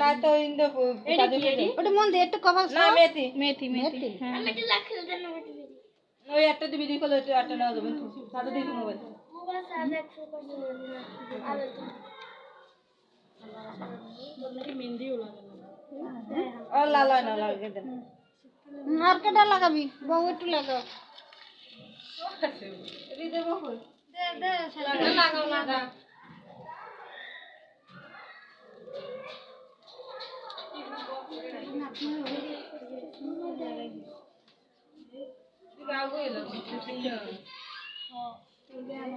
না তো ইন্দো ওটা মন দিয়ে একটু কভার না মেথি মেথি মেথি আমি একটু লাখল দেন মেথি ওই একটা দিবি দি কল একটু আটা না যাবেন সাদা দিবি মোবাইল মোবাইল সাদা 100% আর তো মেহেন্দিও লাগানো ও লালা না লাগে দেন আর কেডা লাগাবি বউ একটু লাগাও এদি দেব কই দে দে লাগাও লাগা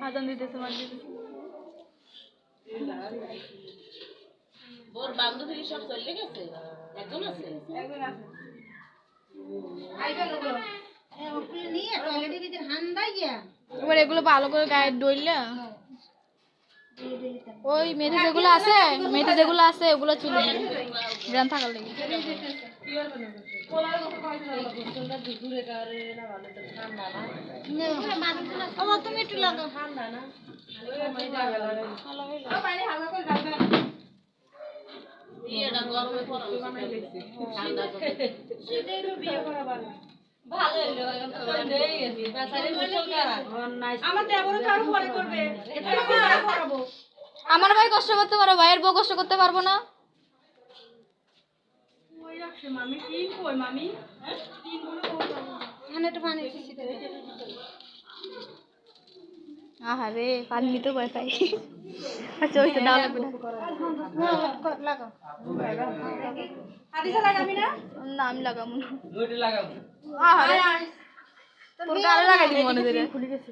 আজান দিতেছে মাঝে ওর বান্ধবী সব চলে গেছে একজন আছে আইজন ওগুলো ওগুলো নিয়ে টয়লেটের ভিতর হান্দাই গিয়া এবার এগুলো ভালো করে গায়ে দইলা ওই মেথি যেগুলো আছে ওগুলো চুলে দিবে গ্রাম থাকার লাগি তুমি একটু লাগাও ঠান্ডা না আমার ভাই কষ্ট করতে পারো ভাইয়ের বউ কষ্ট করতে পারবো না আহারে পানি নিতে ভয় পাই আচ্ছা ওইটা দাও লাগবে না আমি লাগাবো না তোর গালে লাগাই দিবি মনে করে খুলে গেছে